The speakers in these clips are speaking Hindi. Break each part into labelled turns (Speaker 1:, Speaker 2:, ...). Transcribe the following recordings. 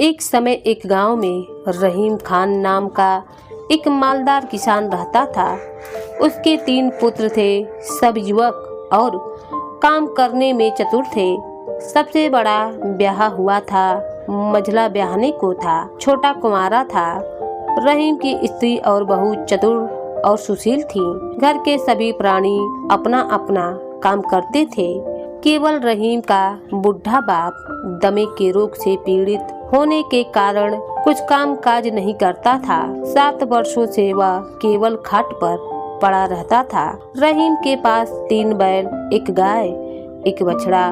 Speaker 1: एक समय एक गांव में रहीम खान नाम का एक मालदार किसान रहता था। उसके 3 पुत्र थे। सब युवक और काम करने में चतुर थे। सबसे बड़ा ब्याह हुआ था, मझला ब्याहने को था, छोटा कुंवारा था। रहीम की स्त्री और बहू चतुर और सुशील थी। घर के सभी प्राणी अपना अपना काम करते थे। केवल रहीम का बुढ़ा बाप दमे के रोग से पीड़ित होने के कारण कुछ काम काज नहीं करता था। 7 वर्षों से वह केवल खाट पर पड़ा रहता था। रहीम के पास 3 बैल, 1 गाय, 1 बछड़ा,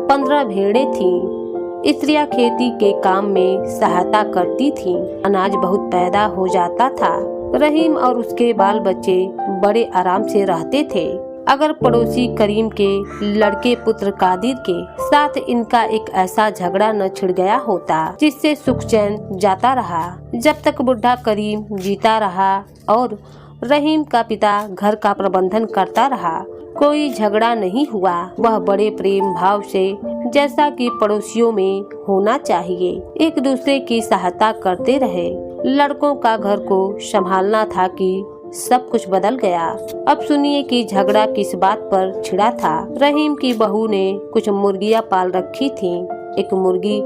Speaker 1: 15 भेड़ें थीं। स्त्रियां खेती के काम में सहायता करती थीं। अनाज बहुत पैदा हो जाता था। रहीम और उसके बाल बच्चे बड़े आराम से रहते थे। अगर पड़ोसी करीम के लड़के पुत्र कादिर के साथ इनका एक ऐसा झगड़ा न छिड़ गया होता जिससे सुख चैन जाता रहा। जब तक बुढ़ा करीम जीता रहा और रहीम का पिता घर का प्रबंधन करता रहा, कोई झगड़ा नहीं हुआ। वह बड़े प्रेम भाव से, जैसा कि पड़ोसियों में होना चाहिए, एक दूसरे की सहायता करते रहे। लड़कों का घर को संभालना था कि सब कुछ बदल गया। अब सुनिए कि झगड़ा किस बात पर छिड़ा था। रहीम की बहू ने कुछ मुर्गियां पाल रखी थीं। एक मुर्गी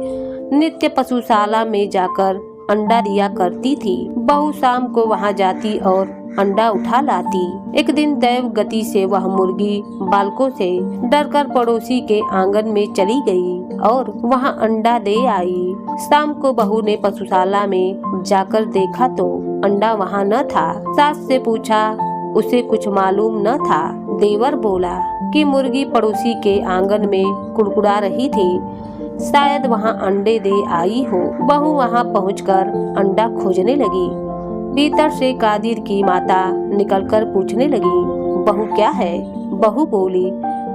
Speaker 1: नित्य पशुशाला में जाकर अंडा दिया करती थी। बहू शाम को वहां जाती और अंडा उठा लाती। एक दिन दैव गति से वह मुर्गी बालकों से डरकर पड़ोसी के आंगन में चली गई और वहां अंडा दे आई। शाम को बहू ने पशुशाला में जाकर देखा तो अंडा वहां न था। सास से पूछा, उसे कुछ मालूम न था। देवर बोला कि मुर्गी पड़ोसी के आंगन में कुड़कुड़ा रही थी, शायद वहां अंडे दे आई हो। बहू वहां पहुंचकर अंडा खोजने लगी। भीतर से कादिर की माता निकलकर पूछने लगी, बहू क्या है? बहू बोली,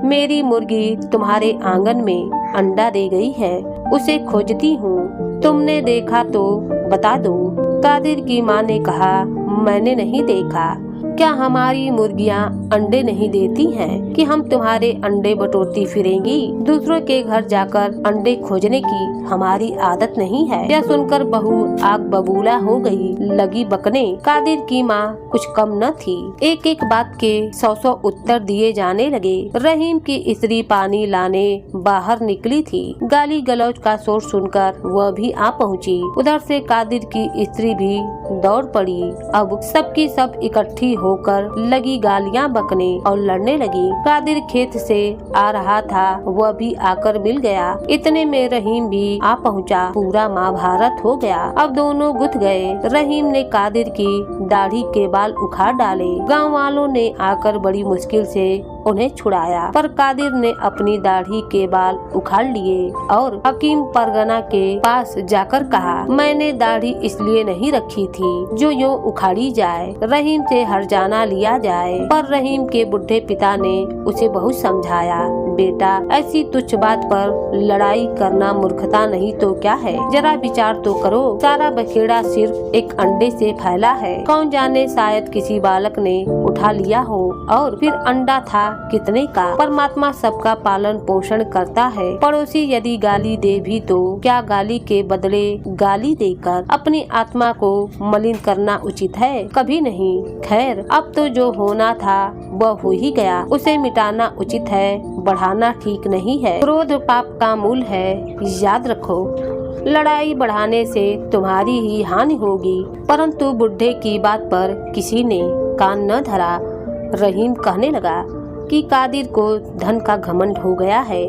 Speaker 1: मेरी मुर्गी तुम्हारे आंगन में अंडा दे गई है, उसे खोजती हूँ। तुमने देखा तो बता दो। कादिर की माँ ने कहा, मैंने नहीं देखा। क्या हमारी मुर्गियाँ अंडे नहीं देती हैं कि हम तुम्हारे अंडे बटोरती फिरेंगी? दूसरों के घर जाकर अंडे खोजने की हमारी आदत नहीं है। यह सुनकर बहू आग बबूला हो गई, लगी बकने। कादिर की माँ कुछ कम न थी। एक एक बात के 100 उत्तर दिए जाने लगे। रहीम की स्त्री पानी लाने बाहर निकली थी। गाली गलौज का शोर सुनकर वह भी आ पहुँची। उधर से कादिर की स्त्री भी दौड़ पड़ी। अब सबकी सब इकट्ठी होकर लगी गालियां बकने और लड़ने लगी। कादिर खेत से आ रहा था, वह भी आकर मिल गया। इतने में रहीम भी आ पहुंचा। पूरा महाभारत हो गया। अब दोनों गुथ गए। रहीम ने कादिर की दाढ़ी के बाल उखाड़ डाले। गांव वालों ने आकर बड़ी मुश्किल से उन्हें छुड़ाया, पर कादिर ने अपनी दाढ़ी के बाल उखाड़ लिए और हकीम परगना के पास जाकर कहा, मैंने दाढ़ी इसलिए नहीं रखी थी जो यूं उखाड़ी जाए, रहीम से हर्जाना लिया जाए। पर रहीम के बुढ़े पिता ने उसे बहुत समझाया, बेटा ऐसी तुच्छ बात पर लड़ाई करना मूर्खता नहीं तो क्या है? जरा विचार तो करो। सारा बखेड़ा सिर्फ एक अंडे से फैला है। कौन जाने शायद किसी बालक ने उठा लिया हो और फिर अंडा था कितने का। परमात्मा सबका पालन पोषण करता है। पड़ोसी यदि गाली दे भी तो क्या गाली के बदले गाली देकर अपनी आत्मा को मलिन करना उचित है? कभी नहीं। खैर, अब तो जो होना था वह हो ही गया, उसे मिटाना उचित है, बढ़ाना ठीक नहीं है। क्रोध पाप का मूल है, याद रखो। लड़ाई बढ़ाने से तुम्हारी ही हानि होगी। परंतु बुढ़े की बात पर किसी ने कान न धरा। रहीम कहने लगा कि कादिर को धन का घमंड हो गया है।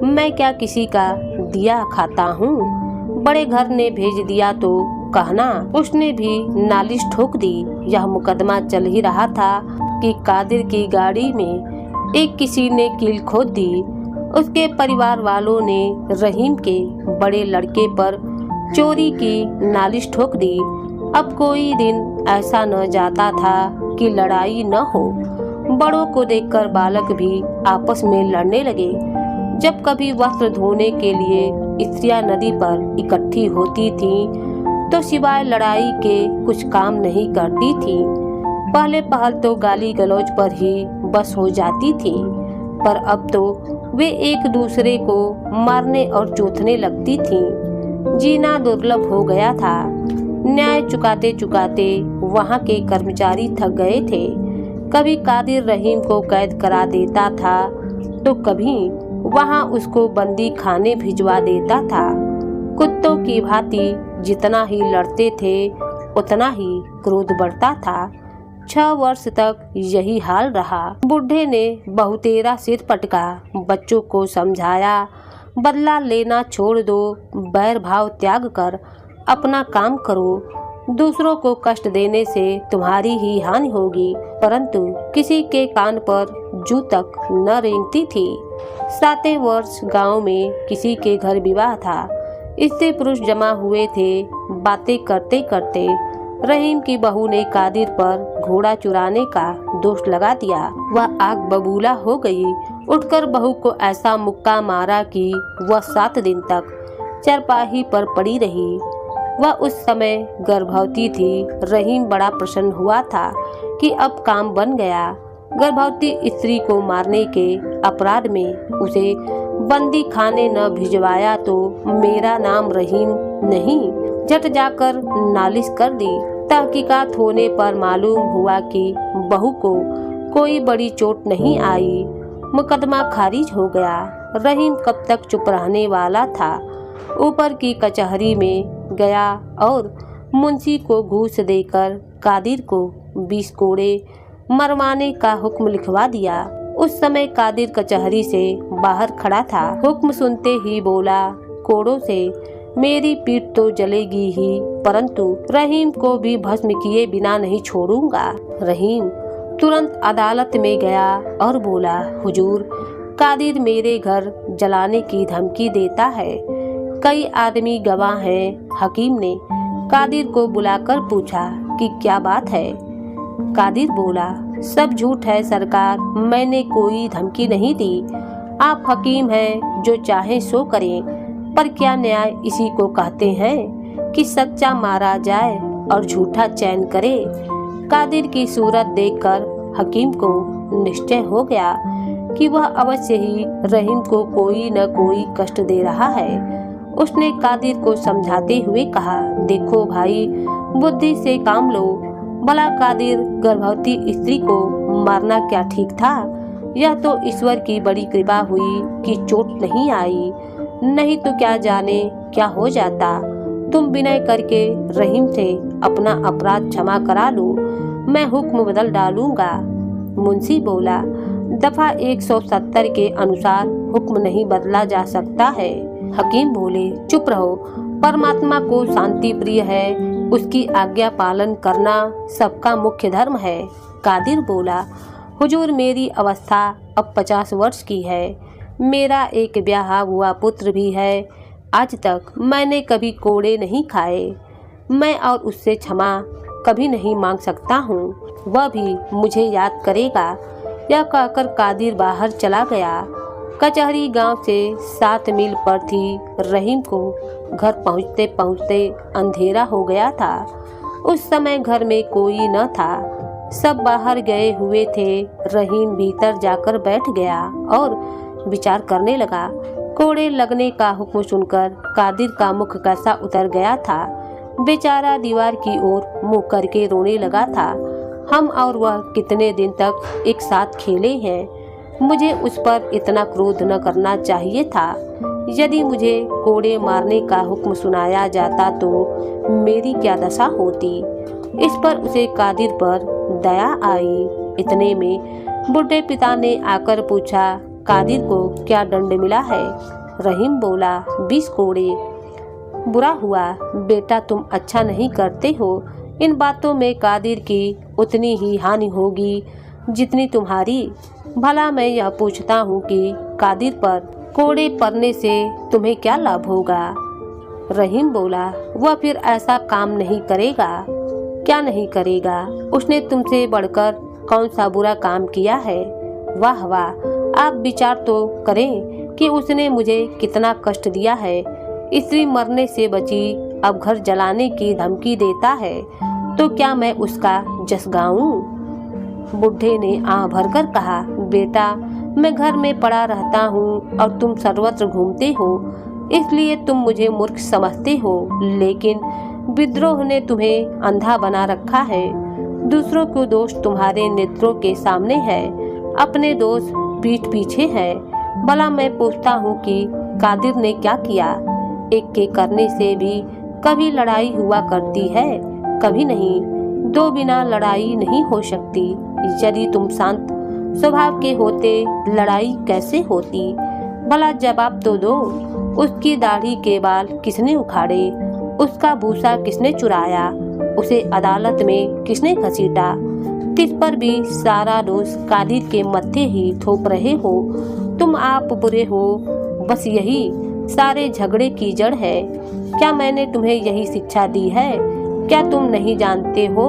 Speaker 1: मैं क्या किसी का दिया खाता हूँ? बड़े घर ने भेज दिया तो कहना। उसने भी नालिश ठोक दी। यह मुकदमा चल ही रहा था कि कादिर की गाड़ी में एक किसी ने कील खोद दी। उसके परिवार वालों ने रहीम के बड़े लड़के पर चोरी की नालिश ठोक दी। अब कोई दिन ऐसा न जाता था कि लड़ाई न हो। बड़ों को देखकर बालक भी आपस में लड़ने लगे। जब कभी वस्त्र धोने के लिए स्त्रियां नदी पर इकट्ठी होती थीं, तो सिवाय लड़ाई के कुछ काम नहीं करती थीं। पहले पहल तो गाली गलौज पर ही बस हो जाती थीं, पर अब तो वे एक दूसरे को मारने और चोथने लगती थीं। जीना दुर्लभ हो गया था। न्याय चुकाते चुकाते वहाँ के कर्मचारी थक गए थे। कभी कादिर रहीम को कैद करा देता था तो कभी वहाँ उसको बंदी खाने भिजवा देता था। कुत्तों की भांति जितना ही लड़ते थे उतना ही क्रोध बढ़ता था। 6 वर्ष तक यही हाल रहा। बुढ़े ने बहुतेरा सिर पटका, बच्चों को समझाया, बदला लेना छोड़ दो, बैर भाव त्याग कर अपना काम करो, दूसरों को कष्ट देने से तुम्हारी ही हानि होगी। परंतु किसी के कान पर जू तक न रेंगती थी। 7वें वर्ष गांव में किसी के घर विवाह था। स्त्री पुरुष जमा हुए थे। बातें करते करते रहीम की बहू ने कादिर पर घोड़ा चुराने का दोष लगा दिया। वह आग बबूला हो गई। उठकर बहू को ऐसा मुक्का मारा कि वह 7 दिन तक चरपाही पर पड़ी रही। वह उस समय गर्भवती थी। रहीम बड़ा प्रसन्न हुआ था कि अब काम बन गया। गर्भवती स्त्री को मारने के अपराध में उसे बंदी खाने न भिजवाया तो मेरा नाम रहीम नहीं। झट जाकर नालिश कर दी। तहकीकात होने पर मालूम हुआ कि बहू को कोई बड़ी चोट नहीं आई। मुकदमा खारिज हो गया। रहीम कब तक चुप रहने वाला था। ऊपर की कचहरी में गया और मुंशी को घूस देकर कादिर को 20 कोड़े मरवाने का हुक्म लिखवा दिया। उस समय कादिर कचहरी से बाहर खड़ा था। हुक्म सुनते ही बोला, कोड़ों से मेरी पीठ तो जलेगी ही, परंतु रहीम को भी भस्म किए बिना नहीं छोड़ूंगा। रहीम तुरंत अदालत में गया और बोला, हुजूर, कादिर मेरे घर जलाने की धमकी देता है। कई आदमी गवाह हैं। हकीम ने कादिर को बुलाकर पूछा कि क्या बात है। कादिर बोला, सब झूठ है सरकार, मैंने कोई धमकी नहीं दी। आप हकीम हैं, जो चाहे सो करें, पर क्या न्याय इसी को कहते हैं कि सच्चा मारा जाए और झूठा चैन करे। कादिर की सूरत देखकर हकीम को निश्चय हो गया कि वह अवश्य ही रहीम को कोई न कोई कष्ट दे रहा है। उसने कादिर को समझाते हुए कहा, देखो भाई, बुद्धि से काम लो। भला कादिर गर्भवती स्त्री को मारना क्या ठीक था? यह तो ईश्वर की बड़ी कृपा हुई कि चोट नहीं आई, नहीं तो क्या जाने क्या हो जाता। तुम विनय करके रहीम से अपना अपराध क्षमा करा लो, मैं हुक्म बदल डालूंगा। मुंशी बोला, दफा 170 के अनुसार हुक्म नहीं बदला जा सकता है। हकीम बोले, चुप रहो, परमात्मा को शांति प्रिय है, उसकी आज्ञा पालन करना सबका मुख्य धर्म है। कादिर बोला, हुजूर, मेरी अवस्था अब 50 वर्ष की है। मेरा एक ब्याहा हुआ पुत्र भी है। आज तक मैंने कभी कोड़े नहीं खाए। मैं और उससे क्षमा कभी नहीं मांग सकता हूँ, वह भी मुझे याद करेगा। यह कहकर कादिर बाहर चला गया। कचहरी गांव से 7 मील पर थी। रहीम को घर पहुँचते पहुँचते अंधेरा हो गया था। उस समय घर में कोई न था, सब बाहर गए हुए थे। रहीम भीतर जाकर बैठ गया और विचार करने लगा। कोड़े लगने का हुक्म सुनकर कादिर का मुख कैसा उतर गया था। बेचारा दीवार की ओर मुंह करके रोने लगा था। हम और वह कितने दिन तक एक साथ खेले हैं। मुझे उस पर इतना क्रोध न करना चाहिए था। यदि मुझे कोड़े मारने का हुक्म सुनाया जाता तो मेरी क्या दशा होती। इस पर उसे कादिर पर दया आई। इतने में बुढ़े पिता ने आकर पूछा, कादिर को क्या दंड मिला है? रहीम बोला, 20 कोड़े। बुरा हुआ बेटा, तुम अच्छा नहीं करते हो। इन बातों में कादिर की उतनी ही हानि होगी जितनी तुम्हारी। भला मैं यह पूछता हूँ कि कादिर पर कोड़े पड़ने से तुम्हें क्या लाभ होगा? रहीम बोला, वह फिर ऐसा काम नहीं करेगा। क्या नहीं करेगा? उसने तुमसे बढ़कर कौन सा बुरा काम किया है? वाह वाह, आप विचार तो करें कि उसने मुझे कितना कष्ट दिया है। स्त्री मरने से बची, अब घर जलाने की धमकी देता है, तो क्या मैं उसका जस गाऊं? बुढ़े ने आह भरकर कहा, बेटा, मैं घर में पड़ा रहता हूँ और तुम सर्वत्र घूमते हो। इसलिए तुम मुझे मूर्ख समझते हो, लेकिन विद्रोह ने तुम्हें अंधा बना रखा है। दूसरों को दोष तुम्हारे नेत्रों के सामने है, अपने दोष पीठ पीछे है। भला मैं पूछता हूँ कि कादिर ने क्या किया? एक के करने से भी कभी लड़ाई हुआ करती है, कभी नहीं। दो बिना लड़ाई नहीं हो सकती। यदि तुम शांत स्वभाव के होते, लड़ाई कैसे होती? भला जवाब तो दो। उसकी दाढ़ी के बाल किसने उखाड़े? उसका भूसा किसने चुराया? उसे अदालत में किसने घसीटा? तिस पर भी सारा दोष कादिर के मत्थे ही थोप रहे हो। तुम आप बुरे हो, बस यही सारे झगड़े की जड़ है। क्या मैंने तुम्हें यही शिक्षा दी है? क्या तुम नहीं जानते हो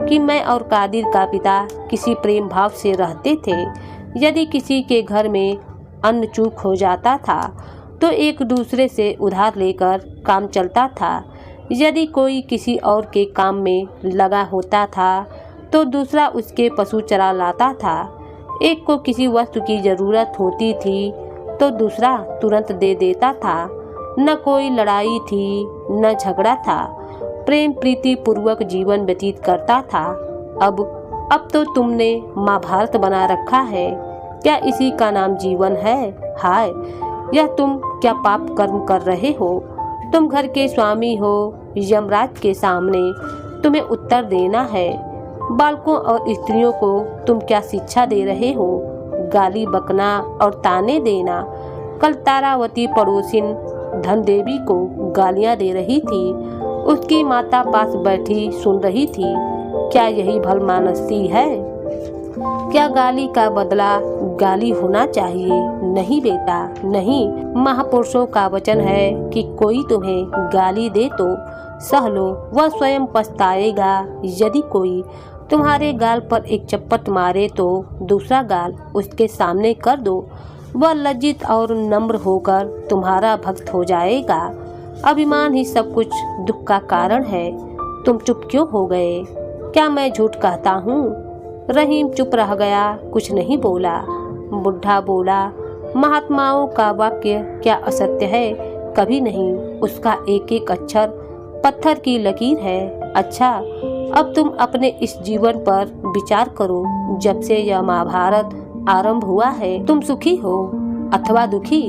Speaker 1: कि मैं और कादिर का पिता किसी प्रेम भाव से रहते थे? यदि किसी के घर में अन्न चूक हो जाता था तो एक दूसरे से उधार लेकर काम चलता था। यदि कोई किसी और के काम में लगा होता था तो दूसरा उसके पशु चरा लाता था। एक को किसी वस्तु की जरूरत होती थी तो दूसरा तुरंत दे देता था। न कोई लड़ाई थी, न झगड़ा था। प्रेम प्रीति पूर्वक जीवन व्यतीत करता था। अब तो तुमने महाभारत बना रखा है। क्या इसी का नाम जीवन है? हाय, यह तुम क्या पाप कर्म कर रहे हो? तुम घर के स्वामी हो, यमराज के सामने तुम्हें उत्तर देना है। बालकों और स्त्रियों को तुम क्या शिक्षा दे रहे हो? गाली बकना और ताने देना। कल तारावती पड़ोसिन धन देवी को गालियां दे रही थी। उसकी माता पास बैठी सुन रही थी। क्या यही भलमानसी है? क्या गाली का बदला गाली होना चाहिए? नहीं बेटा, नहीं। महापुरुषों का वचन है कि कोई तुम्हें गाली दे तो सह लो, वह स्वयं पछताएगा। यदि कोई तुम्हारे गाल पर एक चप्पट मारे तो दूसरा गाल उसके सामने कर दो। वह लज्जित और नम्र होकर तुम्हारा भक्त हो जाएगा। अभिमान ही सब कुछ दुख का कारण है। तुम चुप क्यों हो गए? क्या मैं झूठ कहता हूँ? रहीम चुप रह गया, कुछ नहीं बोला। बुढ़ा बोला, महात्माओं का वाक्य क्या असत्य है? कभी नहीं। उसका एक एक अक्षर पत्थर की लकीर है। अच्छा, अब तुम अपने इस जीवन पर विचार करो। जब से यह महाभारत आरंभ हुआ है, तुम सुखी हो अथवा दुखी?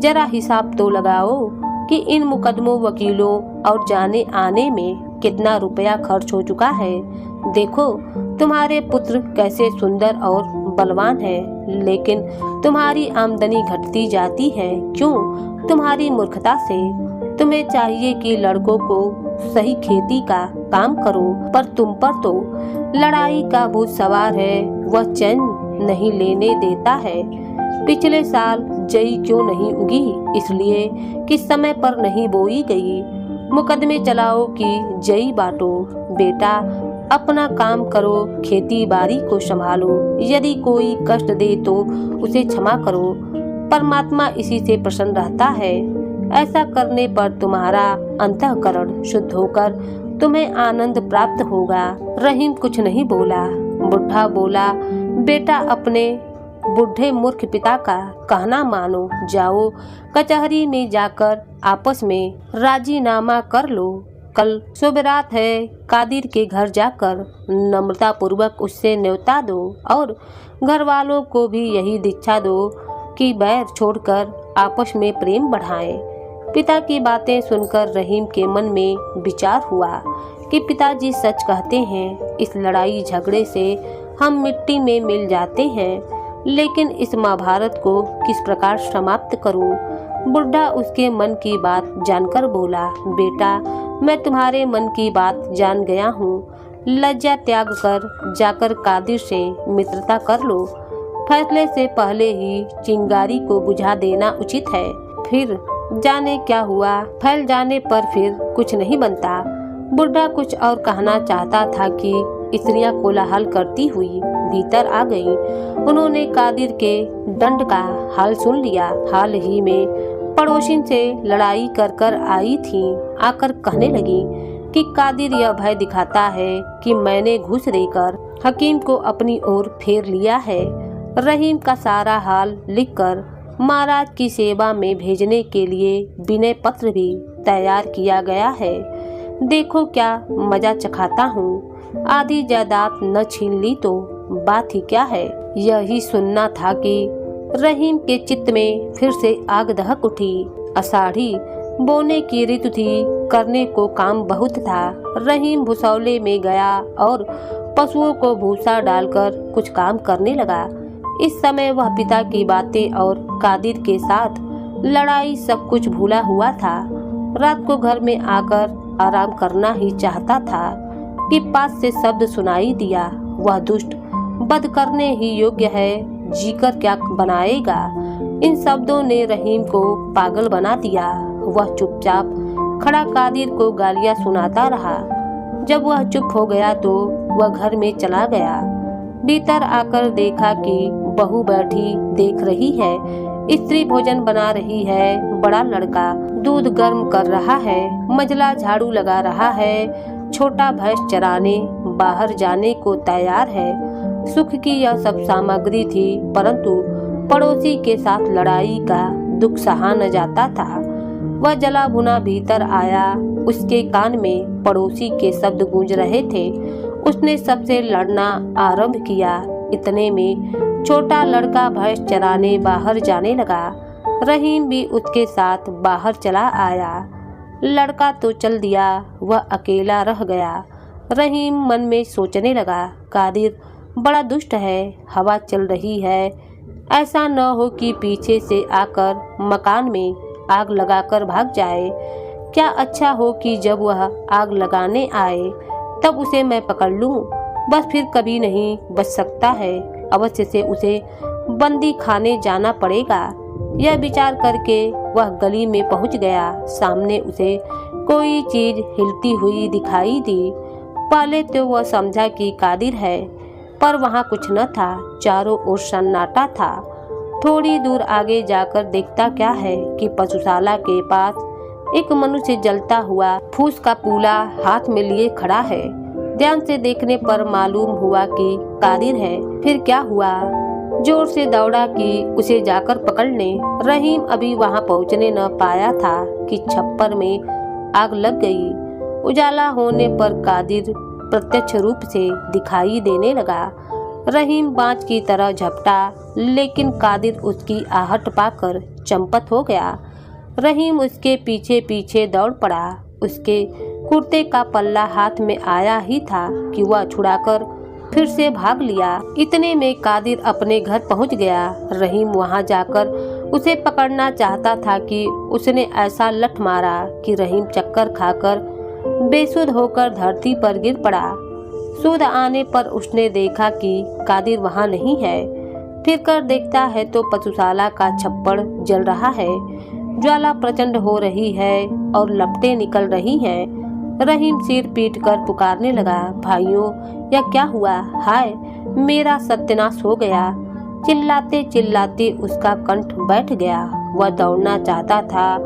Speaker 1: जरा हिसाब तो लगाओ कि इन मुकदमों, वकीलों और जाने आने में कितना रुपया खर्च हो चुका है। देखो तुम्हारे पुत्र कैसे सुंदर और बलवान है, लेकिन तुम्हारी आमदनी घटती जाती है। क्यों? तुम्हारी मूर्खता से। तुम्हें चाहिए कि लड़कों को सही खेती का काम करो, पर तुम पर तो लड़ाई का भूत सवार है। वह चैन नहीं लेने देता है। पिछले साल जई क्यों नहीं उगी? इसलिए कि समय पर नहीं बोई गई। मुकदमे चलाओ कि जई बांटो। बेटा, अपना काम करो, खेती बाड़ी को संभालो। यदि कोई कष्ट दे तो उसे क्षमा करो। परमात्मा इसी से प्रसन्न रहता है। ऐसा करने पर तुम्हारा अंतःकरण शुद्ध होकर तुम्हें आनंद प्राप्त होगा। रहीम कुछ नहीं बोला। बुढ़ा बोला, बेटा, अपने बूढ़े मूर्ख पिता का कहना मानो। जाओ कचहरी में जाकर आपस में राजीनामा कर लो। कल शुभ रात है। कादिर के घर जाकर नम्रता पूर्वक उससे न्योता दो और घर वालों को भी यही दीक्षा दो कि बैर छोड़कर आपस में प्रेम बढ़ाएं। पिता की बातें सुनकर रहीम के मन में विचार हुआ कि पिताजी सच कहते हैं। इस लड़ाई झगड़े से हम मिट्टी में मिल जाते हैं, लेकिन इस महाभारत को किस प्रकार समाप्त करूं? बुढ़ा उसके मन की बात जानकर बोला, बेटा, मैं तुम्हारे मन की बात जान गया हूँ। लज्जा त्याग कर जाकर कादिर से मित्रता कर लो। फैसले से पहले ही चिंगारी को बुझा देना उचित है। फिर जाने क्या हुआ, फैल जाने पर फिर कुछ नहीं बनता। बुढ़ा कुछ और कहना चाहता था कि स्त्रियां कोलाहल करती हुई भीतर आ गईं। उन्होंने कादिर के दंड का हाल सुन लिया। हाल ही में पड़ोसिन से लड़ाई कर कर आई थी। आकर कहने लगी कि कादिर यह भय दिखाता है कि मैंने घूस देकर हकीम को अपनी ओर फेर लिया है। रहीम का सारा हाल लिखकर महाराज की सेवा में भेजने के लिए विनय पत्र भी तैयार किया गया है। देखो क्या मजा चखाता हूँ, आधी जायदाद न छीन ली तो बात ही क्या है। यही सुनना था कि रहीम के चित्त में फिर से आग दहक उठी। आषाढ़ी बोने की ऋतु थी, करने को काम बहुत था। रहीम भुसौले में गया और पशुओं को भूसा डालकर कुछ काम करने लगा। इस समय वह पिता की बातें और कादिर के साथ लड़ाई सब कुछ भूला हुआ था। रात को घर में आकर आराम करना ही चाहता था कि पास से शब्द सुनाई दिया, वह दुष्ट वध करने ही योग्य है, जीकर क्या बनाएगा। इन शब्दों ने रहीम को पागल बना दिया। वह चुपचाप खड़ा कादिर को गालियां सुनाता रहा। जब वह चुप हो गया तो वह घर में चला गया। भीतर आकर देखा कि बहू बैठी देख रही है, स्त्री भोजन बना रही है, बड़ा लड़का दूध गर्म कर रहा है, मंझला झाड़ू लगा रहा है, छोटा भैंस चराने बाहर जाने को तैयार है। सुख की यह सब सामग्री थी, परंतु पड़ोसी के साथ लड़ाई का दुख सहा न जाता था। वह जला भुना भीतर आया, उसके कान में पड़ोसी के शब्द गूंज रहे थे। उसने सबसे लड़ना आरंभ किया। इतने में छोटा लड़का भैंस चराने बाहर जाने लगा। रहीम भी उसके साथ बाहर चला आया। लड़का तो चल दिया, वह अकेला रह गया। रहीम मन में सोचने लगा, कादिर बड़ा दुष्ट है, हवा चल रही है, ऐसा न हो कि पीछे से आकर मकान में आग लगाकर भाग जाए। क्या अच्छा हो कि जब वह आग लगाने आए तब उसे मैं पकड़ लूं, बस फिर कभी नहीं बच सकता है। अवश्य से उसे बंदी खाने जाना पड़ेगा। यह विचार करके वह गली में पहुंच गया। सामने उसे कोई चीज हिलती हुई दिखाई दी। पहले तो वह समझा कि कादिर है, पर वहां कुछ न था, चारों ओर सन्नाटा था। थोड़ी दूर आगे जाकर देखता क्या है कि पशुशाला के पास एक मनुष्य जलता हुआ फूस का पूला हाथ में लिए खड़ा है। ध्यान से देखने पर मालूम हुआ कि कादिर है। फिर क्या हुआ, जोर से दौड़ा कि उसे जाकर पकड़ने। रहीम अभी वहां पहुंचने न पाया था कि छप्पर में आग लग गई। उजाला होने पर कादिर प्रत्यक्ष रूप से दिखाई देने लगा। रहीम बाज की तरह झपटा, लेकिन कादिर उसकी आहट पाकर चंपत हो गया। रहीम उसके पीछे पीछे दौड़ पड़ा। उसके कुर्ते का पल्ला हाथ में आया ही था कि वह छुड़ाकर फिर से भाग लिया। इतने में कादिर अपने घर पहुंच गया। रहीम वहां जाकर उसे पकड़ना चाहता था कि उसने ऐसा लठ मारा कि रहीम चक्कर खाकर बेसुध होकर धरती पर गिर पड़ा। सुध आने पर उसने देखा कि कादिर वहां नहीं है। फिर कर देखता है तो पशुशाला का छप्पर जल रहा है। ज्वाला प्रचंड हो रही है और लपटें निकल रही हैं। रहीम सिर पीट कर पुकारने लगा, भाइयों यह क्या हुआ, हाय मेरा सत्यानाश हो गया। चिल्लाते चिल्लाते उसका कंठ बैठ गया। वह दौड़ना चाहता था,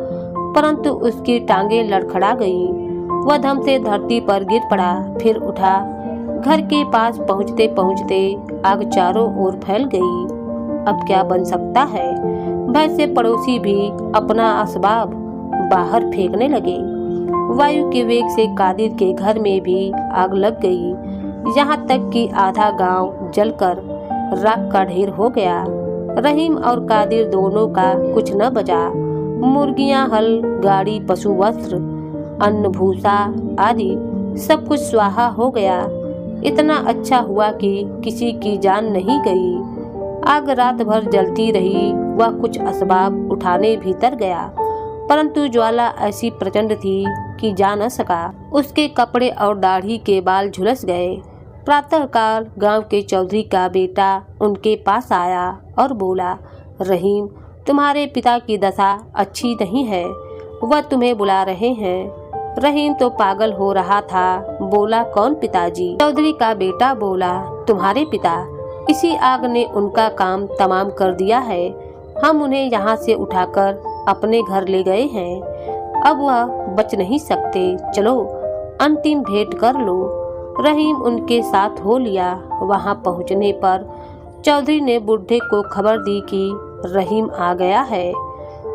Speaker 1: परंतु उसकी टांगें लड़खड़ा गईं। वह धम से धरती पर गिर पड़ा, फिर उठा। घर के पास पहुंचते पहुंचते आग चारों ओर फैल गई। अब क्या बन सकता है। भय से पड़ोसी भी अपना असबाब बाहर फेंकने लगे। वायु के वेग से कादिर के घर में भी आग लग गई, यहाँ तक कि आधा गांव जलकर राख का ढेर हो गया। रहीम और कादिर दोनों का कुछ न बचा। मुर्गियां, हल, गाड़ी, पशु, वस्त्र, अन्न, भूसा आदि सब कुछ स्वाहा हो गया। इतना अच्छा हुआ कि किसी की जान नहीं गई। आग रात भर जलती रही। वह कुछ असबाब उठाने भीतर गया, परंतु ज्वाला ऐसी प्रचंड थी कि जा न सका। उसके कपड़े और दाढ़ी के बाल झुलस गए। प्रातःकाल गांव के चौधरी का बेटा उनके पास आया और बोला, रहीम तुम्हारे पिता की दशा अच्छी नहीं है, वह तुम्हें बुला रहे हैं। रहीम तो पागल हो रहा था। बोला, कौन पिताजी? चौधरी का बेटा बोला, तुम्हारे पिता। इसी आग ने उनका काम तमाम कर दिया है। हम उन्हें यहाँ से उठाकर अपने घर ले गए हैं। अब वह बच नहीं सकते। चलो अंतिम भेंट कर लो। रहीम उनके साथ हो लिया। वहाँ पहुँचने पर चौधरी ने बूढ़े को खबर दी कि रहीम आ गया है।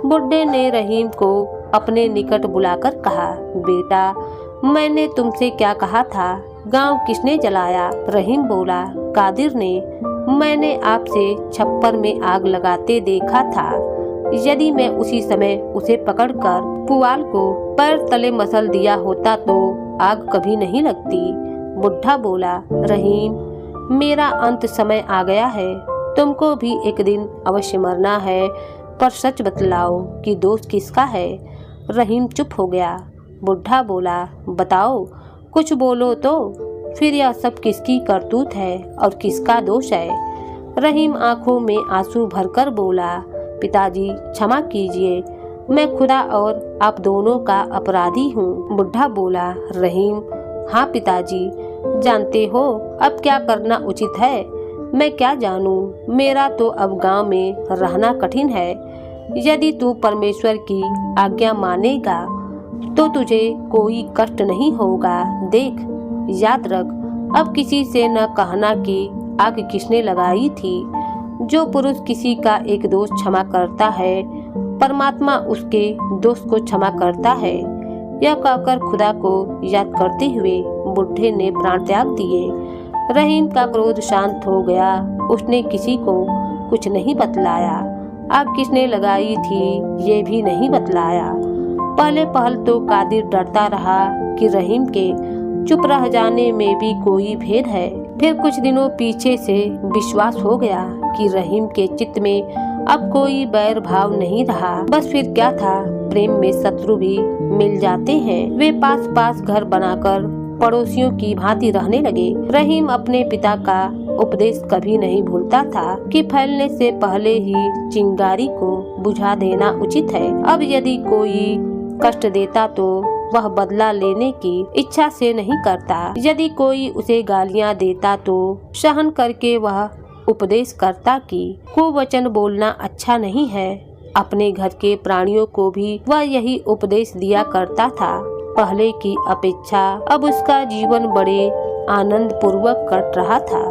Speaker 1: बुड्ढे ने रहीम को अपने निकट बुलाकर कहा, बेटा मैंने तुमसे क्या कहा था, गांव किसने जलाया? रहीम बोला, कादिर ने। मैंने आपसे छप्पर में आग लगाते देखा था। यदि मैं उसी समय उसे पकड़कर पुआल को पैर तले मसल दिया होता तो आग कभी नहीं लगती। बुढ़ा बोला, रहीम मेरा अंत समय आ गया है, तुमको भी एक दिन अवश्य मरना है, पर सच बतलाओ कि दोष किसका है? रहीम चुप हो गया। बुढ़ा बोला, बताओ, कुछ बोलो तो, फिर यह सब किसकी करतूत है और किसका दोष है? रहीम आंखों में आंसू भरकर बोला, पिताजी क्षमा कीजिए, मैं खुदा और आप दोनों का अपराधी हूँ। बुढ़ा बोला, रहीम हाँ पिताजी, जानते हो अब क्या करना उचित है? मैं क्या जानूं, मेरा तो अब गांव में रहना कठिन है। यदि तू परमेश्वर की आज्ञा मानेगा तो तुझे कोई कष्ट नहीं होगा। देख, याद रख, अब किसी से न कहना कि आग किसने लगाई थी। जो पुरुष किसी का एक दोष क्षमा करता है, परमात्मा उसके दोष को क्षमा करता है। यह कहकर खुदा को याद करते हुए बुढ़े ने प्राण त्याग दिए। रहीम का क्रोध शांत हो गया। उसने किसी को कुछ नहीं बतलाया। आग किसने लगाई थी ये भी नहीं बतलाया। पहले पहल तो कादिर डरता रहा कि रहीम के चुप रह जाने में भी कोई भेद है। फिर कुछ दिनों पीछे से विश्वास हो गया कि रहीम के चित्त में अब कोई बैर भाव नहीं रहा। बस फिर क्या था, प्रेम में शत्रु भी मिल जाते हैं। वे पास पास घर बनाकर पड़ोसियों की भांति रहने लगे। रहीम अपने पिता का उपदेश कभी नहीं भूलता था कि फैलने से पहले ही चिंगारी को बुझा देना उचित है। अब यदि कोई कष्ट देता तो वह बदला लेने की इच्छा से नहीं करता। यदि कोई उसे गालियां देता तो सहन करके वह उपदेश करता कि कुवचन बोलना अच्छा नहीं है। अपने घर के प्राणियों को भी वह यही उपदेश दिया करता था। पहले की अपेक्षा अब उसका जीवन बड़े आनंद पूर्वक कट रहा था।